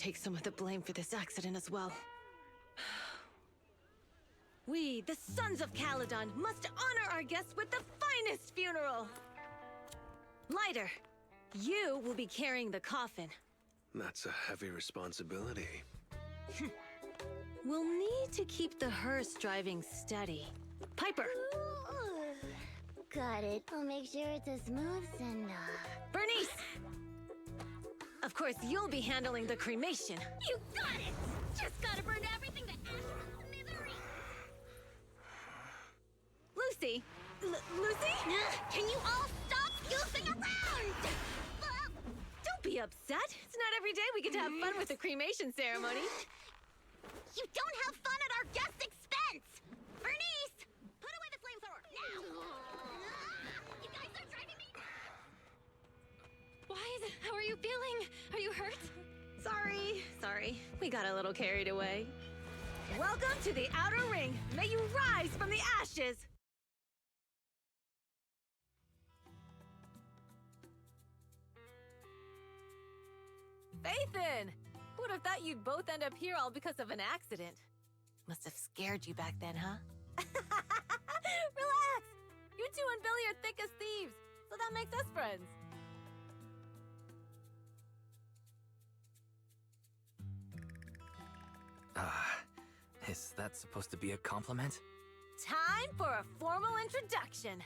take some of the blame for this accident as well. We, the Sons of Caledon, must honor our guests with the finest funeral! Lighter, you will be carrying the coffin. That's a heavy responsibility. We'll need to keep the hearse driving steady. Piper! Ooh, got it. I'll make sure it's as smooth and, Bernice! Of course, you'll be handling the cremation. You got it! Just gotta burn everything to ashes and smithereens! Lucy! Lucy? Can you all stop goofing around? Don't be upset. It's not every day we get to have fun with the cremation ceremony. You don't have fun at our guest expense! Bernice! Put away the flamethrower, now! You guys are driving me... Why? How are you feeling? Are you hurt? Sorry. We got a little carried away. Welcome to the Outer Ring. May you rise from the ashes. Faithin! Who would have thought you'd both end up here all because of an accident? Must have scared you back then, huh? Relax! You two and Billy are thick as thieves, so that makes us friends. Is that supposed to be a compliment? Time for a formal introduction.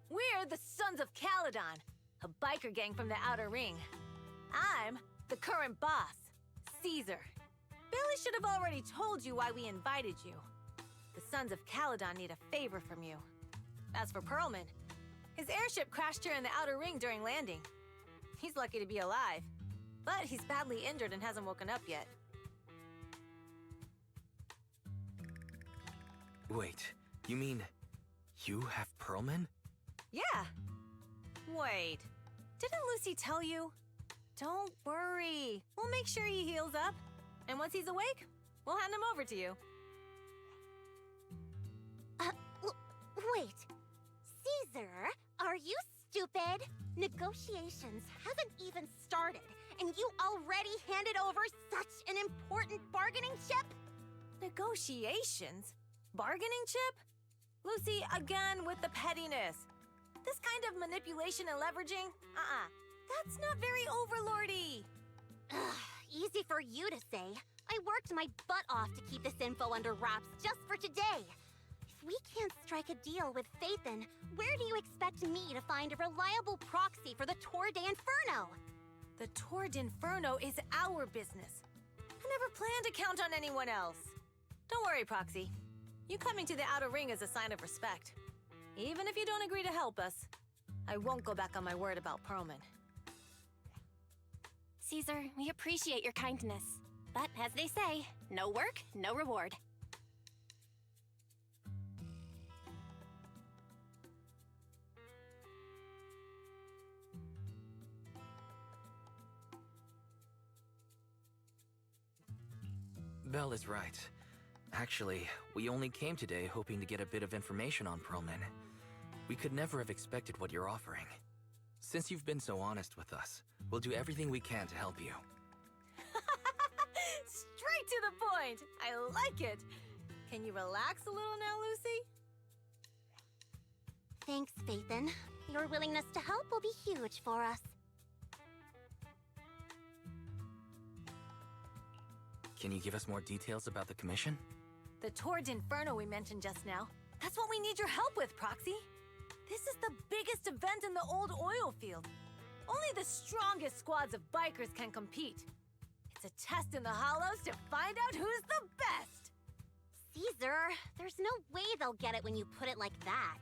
We're the Sons of Caledon, a biker gang from the Outer Ring. I'm the current boss, Caesar. Billy should have already told you why we invited you. The Sons of Caledon need a favor from you. As for Perlman, his airship crashed here in the Outer Ring during landing. He's lucky to be alive, but he's badly injured and hasn't woken up yet. Wait, you mean you have Perlman? Yeah. Wait, didn't Lucy tell you? Don't worry. We'll make sure he heals up. And once he's awake, we'll hand him over to you. Wait. Caesar, are you stupid? Negotiations haven't even started, and you already handed over such an important bargaining chip? Negotiations? Bargaining chip? Lucy, again with the pettiness. This kind of manipulation and leveraging? That's not very overlordy. Easy for you to say. I worked my butt off to keep this info under wraps just for today. If we can't strike a deal with Faithin, where do you expect me to find a reliable proxy for the Tour d'Inferno? The Tour d'Inferno is our business. I never planned to count on anyone else. Don't worry, Proxy. You coming to the Outer Ring is a sign of respect. Even if you don't agree to help us, I won't go back on my word about Perlman. Caesar, we appreciate your kindness. But as they say, no work, no reward. Belle is right. Actually, we only came today hoping to get a bit of information on Perlman. We could never have expected what you're offering. Since you've been so honest with us, we'll do everything we can to help you. Straight to the point! I like it! Can you relax a little now, Lucy? Thanks, Faithin. Your willingness to help will be huge for us. Can you give us more details about the commission? The Tour d'Inferno we mentioned just now. That's what we need your help with, Proxy. This is the biggest event in the old oil field. Only the strongest squads of bikers can compete. It's a test in the Hollows to find out who's the best! Caesar, there's no way they'll get it when you put it like that.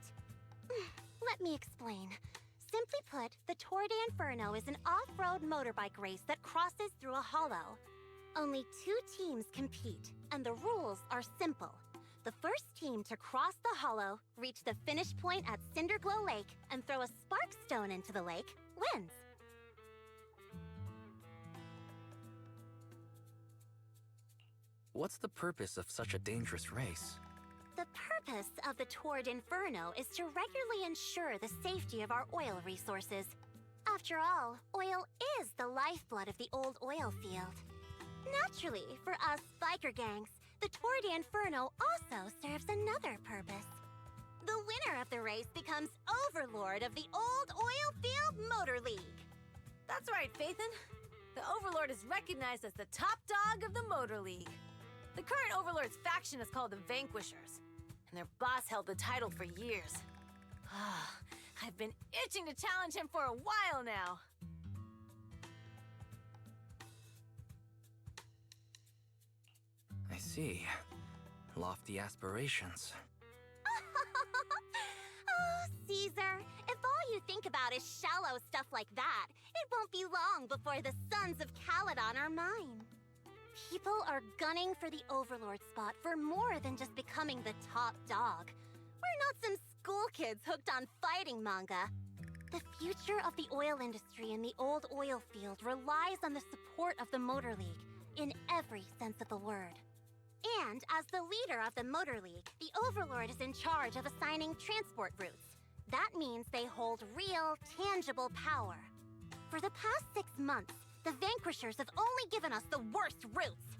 Let me explain. Simply put, the Tour d'Inferno is an off-road motorbike race that crosses through a hollow. Only 2 teams compete, and the rules are simple. The first team to cross the hollow, reach the finish point at Cinderglow Lake, and throw a spark stone into the lake, wins. What's the purpose of such a dangerous race? The purpose of the Tour d'Inferno is to regularly ensure the safety of our oil resources. After all, oil is the lifeblood of the old oil field. Naturally, for us biker gangs, the Tour de Inferno also serves another purpose. The winner of the race becomes overlord of the Old Oil Field Motor League. That's right, Phaethon. The Overlord is recognized as the top dog of the Motor League. The current Overlord's faction is called the Vanquishers, and their boss held the title for years. I've been itching to challenge him for a while now. I see. Lofty aspirations. Oh, Caesar, if all you think about is shallow stuff like that, it won't be long before the Sons of Caledon are mine. People are gunning for the Overlord spot for more than just becoming the top dog. We're not some school kids hooked on fighting manga. The future of the oil industry in the old oil field relies on the support of the Motor League, in every sense of the word. And as the leader of the Motor League, the Overlord is in charge of assigning transport routes. That means they hold real, tangible power. For the past 6 months, the Vanquishers have only given us the worst routes.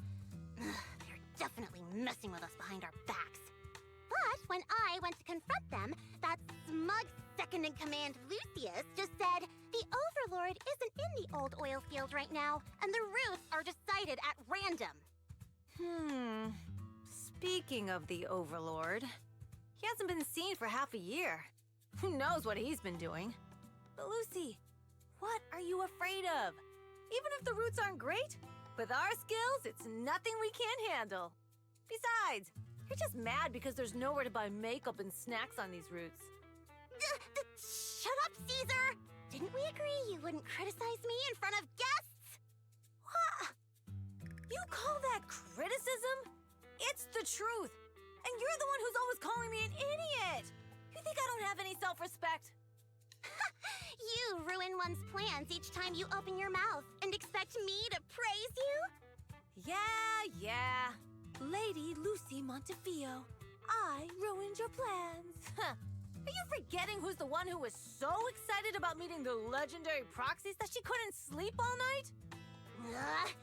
They're definitely messing with us behind our backs. But when I went to confront them, that smug second-in-command Lucius just said the Overlord isn't in the old oil field right now, and the routes are decided at random. Speaking of the Overlord, he hasn't been seen for half a year. Who knows what he's been doing? But Lucy, what are you afraid of? Even if the routes aren't great, with our skills, it's nothing we can't handle. Besides, you're just mad because there's nowhere to buy makeup and snacks on these routes. Shut up, Caesar! Didn't we agree you wouldn't criticize me in front of guests? What? You call that criticism? It's the truth. And you're the one who's always calling me an idiot. You think I don't have any self-respect? You ruin one's plans each time you open your mouth and expect me to praise you? Yeah. Lady Lucy Montefiore, I ruined your plans. Are you forgetting who's the one who was so excited about meeting the legendary proxies that she couldn't sleep all night? Enough,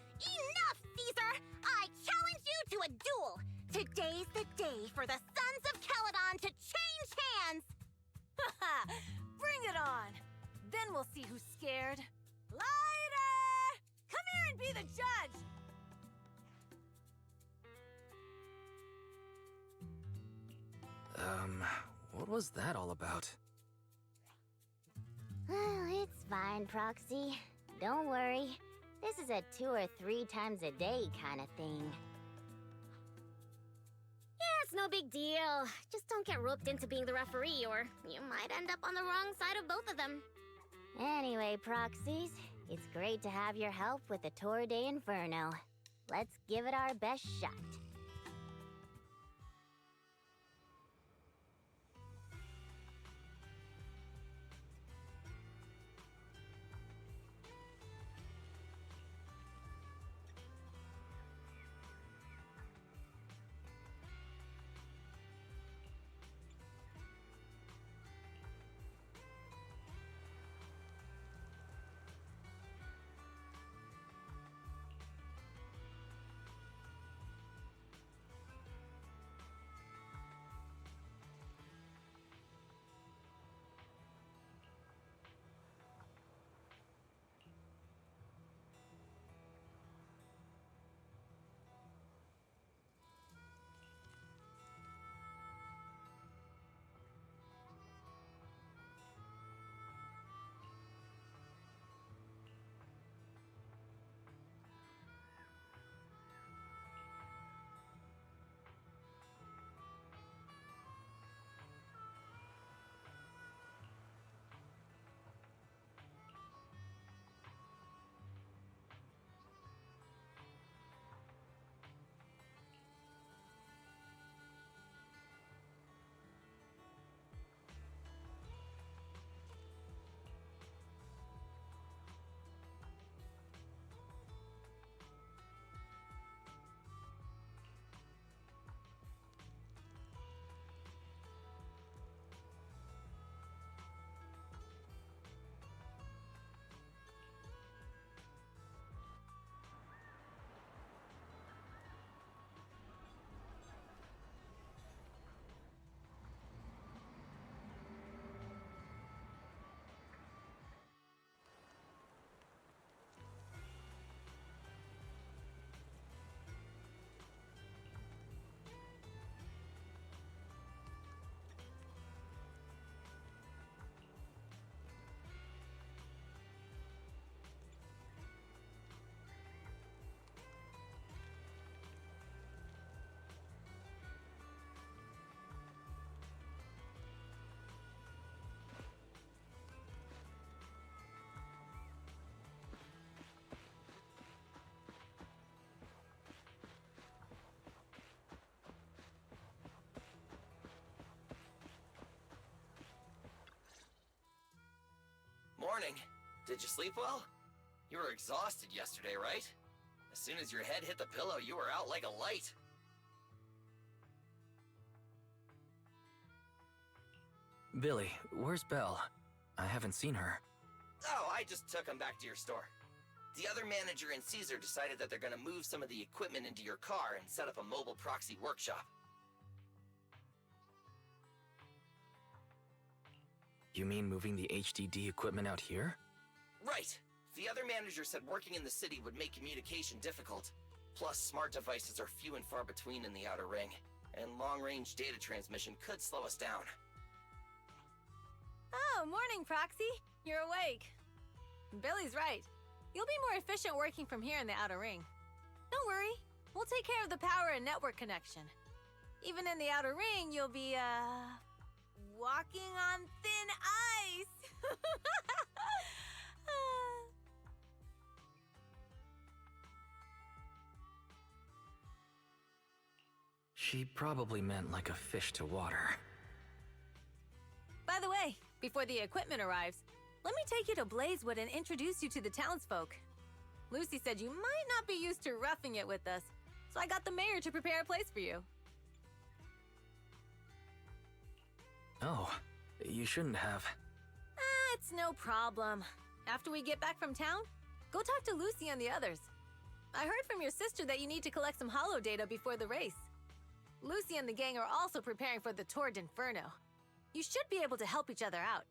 Caesar! I challenge you to a duel! Today's the day for the Sons of Caledon to change hands! Bring it on! Then we'll see who's scared. Lighter! Come here and be the judge! What was that all about? It's fine, Proxy. Don't worry. This is a 2 or 3 times a day kind of thing. Yeah, it's no big deal. Just don't get roped into being the referee, or you might end up on the wrong side of both of them. Anyway, Proxies, it's great to have your help with the Tour de Inferno. Let's give it our best shot. Did you sleep well? You were exhausted yesterday, right? As soon as your head hit the pillow, you were out like a light. Billy, where's Belle? I haven't seen her. Oh, I just took him back to your store. The other manager and Caesar decided that they're gonna move some of the equipment into your car and set up a mobile proxy workshop. You mean moving the HDD equipment out here? Right. The other manager said working in the city would make communication difficult. Plus, smart devices are few and far between in the Outer Ring, and long-range data transmission could slow us down. Oh, morning, Proxy. You're awake. Billy's right. You'll be more efficient working from here in the Outer Ring. Don't worry. We'll take care of the power and network connection. Even in the Outer Ring, you'll be, walking on thin ice. She probably meant like a fish to water. By the way, before the equipment arrives, let me take you to Blazewood and introduce you to the townsfolk. Lucy said you might not be used to roughing it with us, so I got the mayor to prepare a place for you. Oh, you shouldn't have. It's no problem. After we get back from town, go talk to Lucy and the others. I heard from your sister that you need to collect some holo data before the race. Lucy and the gang are also preparing for the Tour d'Inferno. You should be able to help each other out.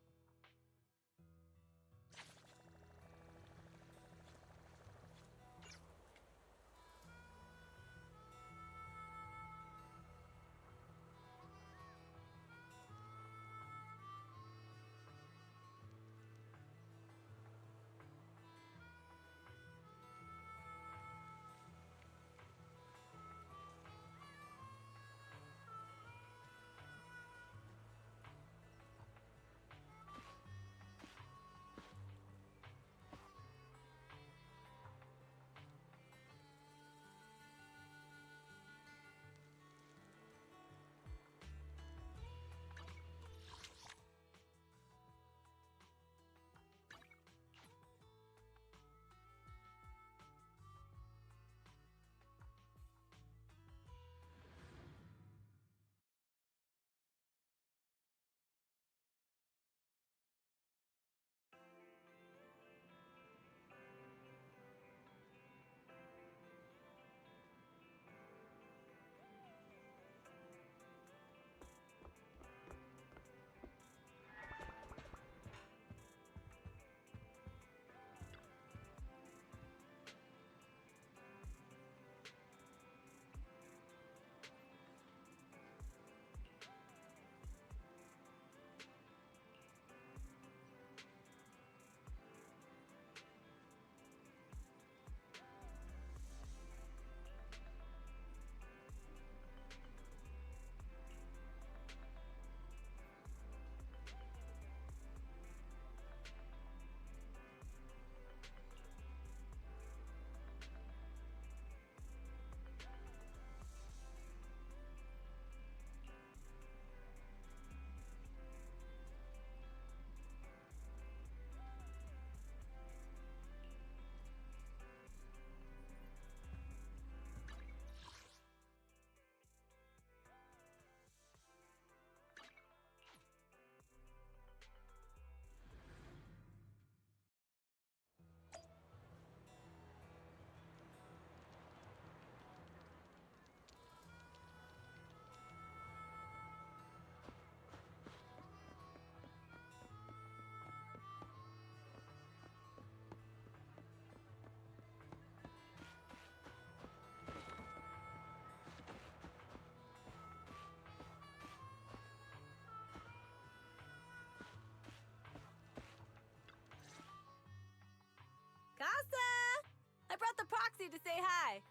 Casa! I brought the proxy to say hi.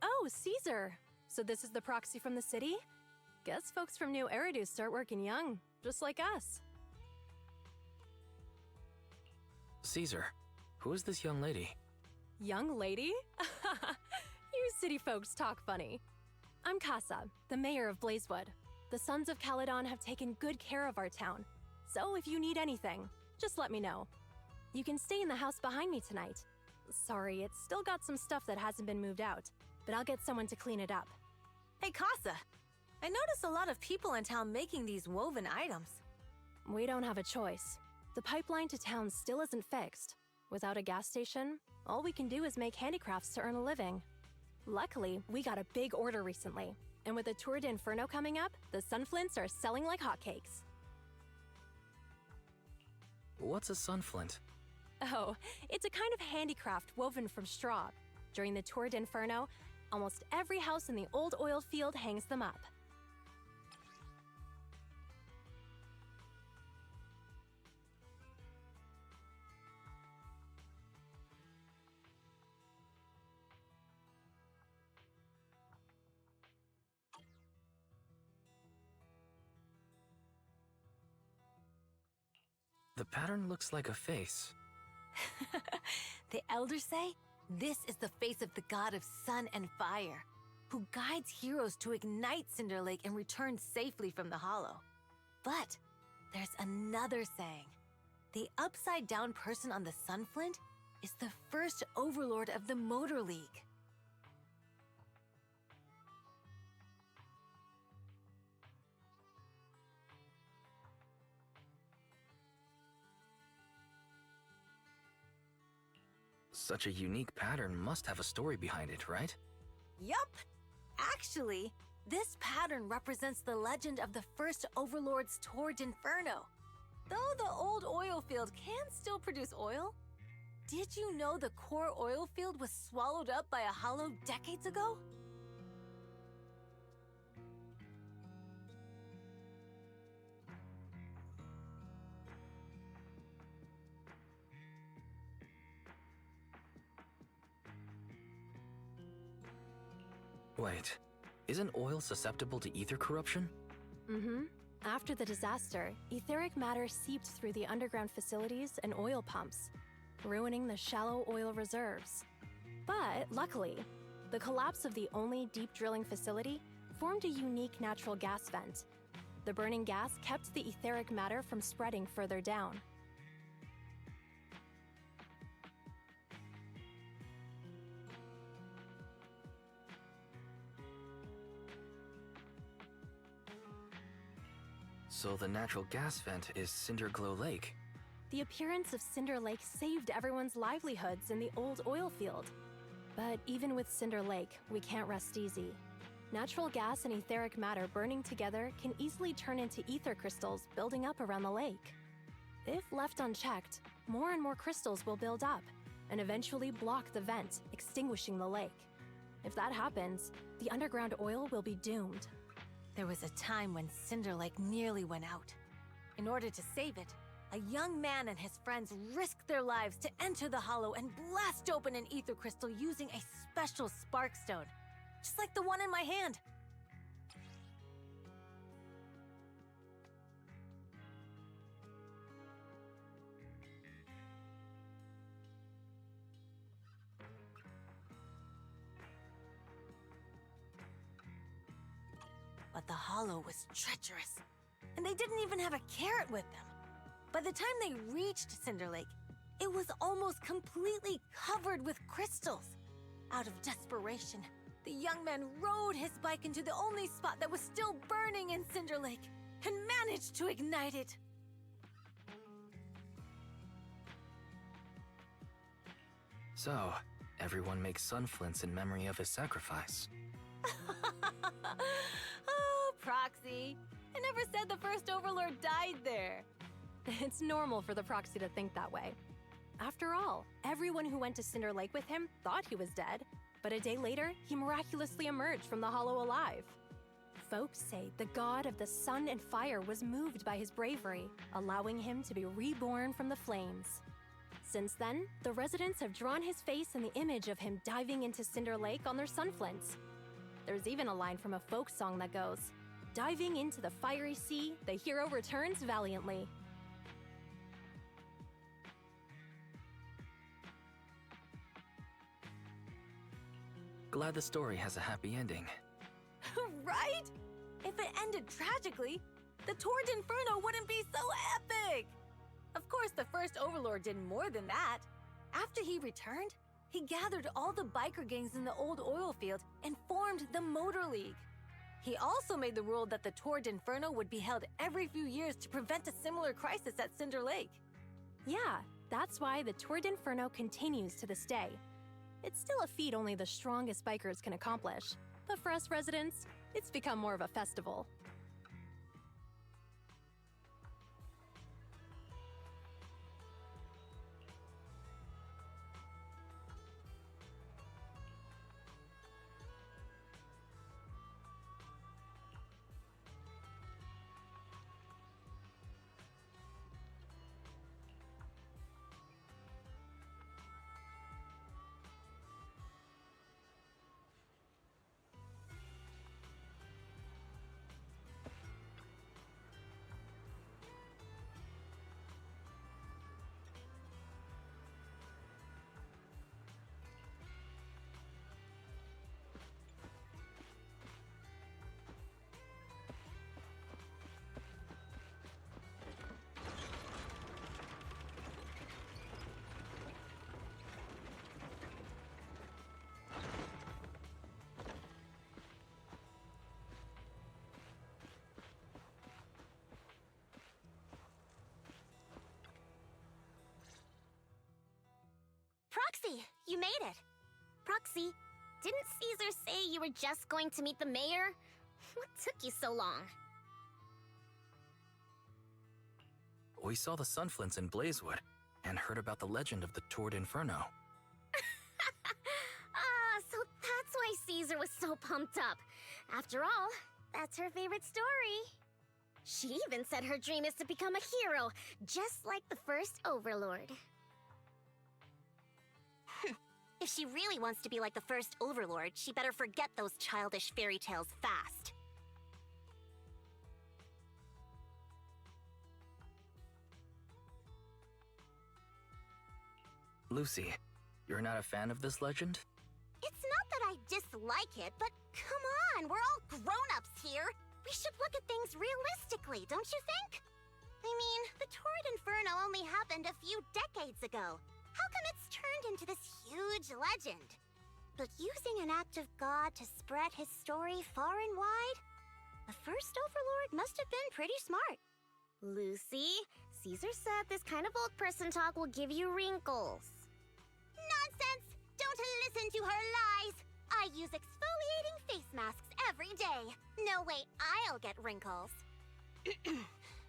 Oh, Caesar. So this is the proxy from the city? Guess folks from New Eridu start working young, just like us. Caesar, who is this young lady? Young lady? You city folks talk funny. I'm Casa, the mayor of Blazewood. The Sons of Caledon have taken good care of our town. So if you need anything, just let me know. You can stay in the house behind me tonight. Sorry, it's still got some stuff that hasn't been moved out, but I'll get someone to clean it up. Hey, Casa. I noticed a lot of people in town making these woven items. We don't have a choice. The pipeline to town still isn't fixed. Without a gas station, all we can do is make handicrafts to earn a living. Luckily, we got a big order recently, and with the Tour de Inferno coming up, the sunflints are selling like hotcakes. What's a sunflint? Oh, it's a kind of handicraft woven from straw. During the Tour de Inferno, almost every house in the old oil field hangs them up. The pattern looks like a face. The elders say this is the face of the god of sun and fire, who guides heroes to ignite Cinder Lake and return safely from the hollow. But there's another saying. The upside-down person on the Sunflint is the first overlord of the Motor League. Such a unique pattern must have a story behind it, right? Yup! Actually, this pattern represents the legend of the first overlord's Tour de Inferno. Though the old oil field can still produce oil, did you know the core oil field was swallowed up by a hollow decades ago? Wait, isn't oil susceptible to ether corruption? Mm-hmm. After the disaster, etheric matter seeped through the underground facilities and oil pumps, ruining the shallow oil reserves. But luckily, the collapse of the only deep drilling facility formed a unique natural gas vent. The burning gas kept the etheric matter from spreading further down. So the natural gas vent is Cinderglow Lake. The appearance of Cinder Lake saved everyone's livelihoods in the old oil field. But even with Cinder Lake, we can't rest easy. Natural gas and etheric matter burning together can easily turn into ether crystals building up around the lake. If left unchecked, more and more crystals will build up and eventually block the vent, extinguishing the lake. If that happens, the underground oil will be doomed. There was a time when Cinder Lake nearly went out. In order to save it, a young man and his friends risked their lives to enter the hollow and blast open an ether crystal using a special spark stone, just like the one in my hand. But the hollow was treacherous, and they didn't even have a carrot with them. By the time they reached Cinder Lake, it was almost completely covered with crystals. Out of desperation, the young man rode his bike into the only spot that was still burning in Cinder Lake and managed to ignite it. So, everyone makes sunflints in memory of his sacrifice. Oh, Proxy. I never said the first Overlord died there. It's normal for the Proxy to think that way. After all, everyone who went to Cinder Lake with him thought he was dead, but a day later, he miraculously emerged from the hollow alive. Folks say the god of the sun and fire was moved by his bravery, allowing him to be reborn from the flames. Since then, the residents have drawn his face and the image of him diving into Cinder Lake on their sunflints. There's even a line from a folk song that goes, "Diving into the fiery sea, the hero returns valiantly." Glad the story has a happy ending. Right? If it ended tragically, the Tour de Inferno wouldn't be so epic! Of course, the first Overlord did more than that. After he returned, he gathered all the biker gangs in the old oil field and formed the Motor League. He also made the rule that the Tour d'Inferno would be held every few years to prevent a similar crisis at Cinder Lake. Yeah, that's why the Tour d'Inferno continues to this day. It's still a feat only the strongest bikers can accomplish. But for us residents, it's become more of a festival. Proxy, you made it. Proxy, didn't Caesar say you were just going to meet the mayor? What took you so long? We saw the Sunflints in Blazewood and heard about the legend of the Tour d'Inferno. So that's why Caesar was so pumped up. After all, that's her favorite story. She even said her dream is to become a hero, just like the first Overlord. If she really wants to be like the first Overlord, she better forget those childish fairy tales fast. Lucy, you're not a fan of this legend? It's not that I dislike it, but come on, we're all grown-ups here. We should look at things realistically, don't you think? I mean, the Tour d'Inferno only happened a few decades ago. How come it's turned into this huge legend? But using an act of God to spread his story far and wide? The first Overlord must have been pretty smart. Lucy, Caesar said this kind of old person talk will give you wrinkles. Nonsense! Don't listen to her lies! I use exfoliating face masks every day. No way I'll get wrinkles.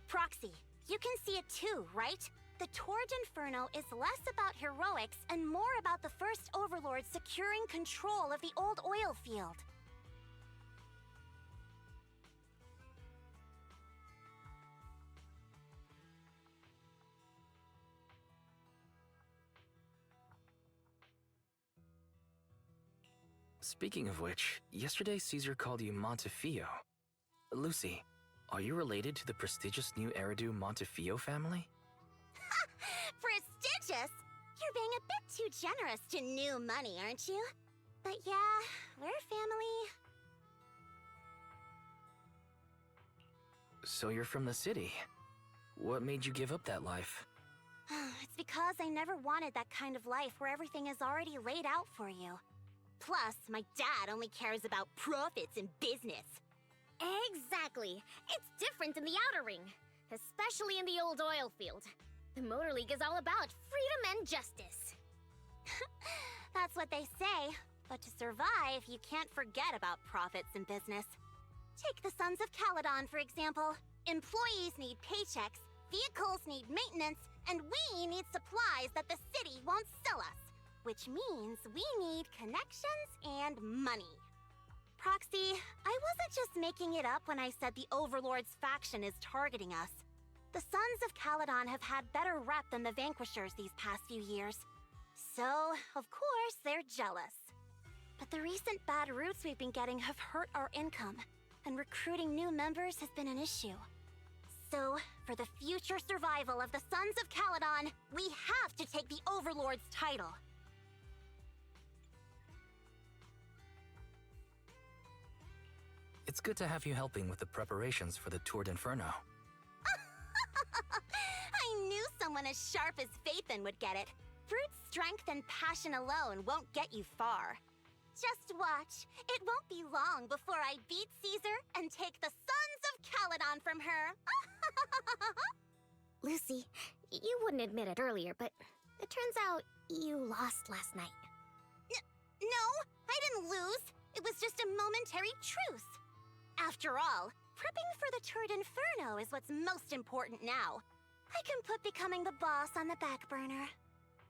Proxy, you can see it too, right? The Tour d'Inferno is less about heroics and more about the first Overlord securing control of the old oil field. Speaking of which, yesterday Caesar called you Montefiore. Lucy, are you related to the prestigious new Eridu Montefiore family? Prestigious? You're being a bit too generous to new money, aren't you? But yeah, we're family. So you're from the city. What made you give up that life? It's because I never wanted that kind of life where everything is already laid out for you. Plus, my dad only cares about profits and business. Exactly. It's different in the Outer Ring, especially in the old oil field. The Motor League is all about freedom and justice. That's what they say. But to survive, you can't forget about profits and business. Take the Sons of Caledon, for example. Employees need paychecks, vehicles need maintenance, and we need supplies that the city won't sell us. Which means we need connections and money. Proxy, I wasn't just making it up when I said the Overlord's faction is targeting us. The Sons of Caledon have had better rep than the Vanquishers these past few years. So, of course, they're jealous. But the recent bad routes we've been getting have hurt our income, and recruiting new members has been an issue. So, for the future survival of the Sons of Caledon, we have to take the Overlord's title. It's good to have you helping with the preparations for the Tour d'Inferno. I knew someone someone as sharp as Phaethon would get it. Brute strength and passion alone won't get you far. Just watch. It won't be long before I beat Caesar and take the Sons of Caledon from her. Lucy, you wouldn't admit it earlier, but it turns out you lost last night. No, I didn't lose. It was just a momentary truce. After all, prepping for the Turd Inferno is what's most important now. I can put becoming the boss on the back burner.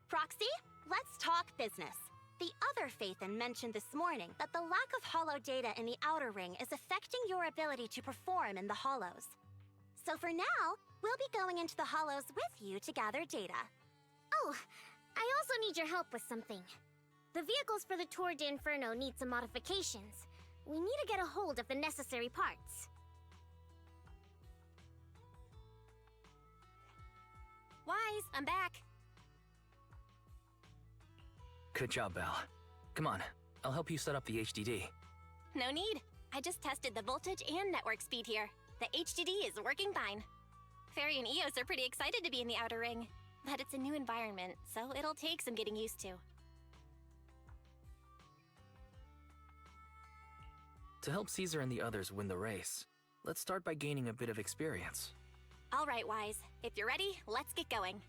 Proxy, let's talk business. The other Phaethon mentioned this morning that the lack of hollow data in the Outer Ring is affecting your ability to perform in the Hollows. So for now, we'll be going into the Hollows with you to gather data. Oh, I also need your help with something. The vehicles for the Tour d'Inferno need some modifications. We need to get a hold of the necessary parts. Wise, I'm back. Good job, Belle. Come on, I'll help you set up the HDD. No need. I just tested the voltage and network speed here. The HDD is working fine. Fairy and Eos are pretty excited to be in the Outer Ring, but it's a new environment, so it'll take some getting used to. To help Caesar and the others win the race, let's start by gaining a bit of experience. All right, Wise. If you're ready, let's get going.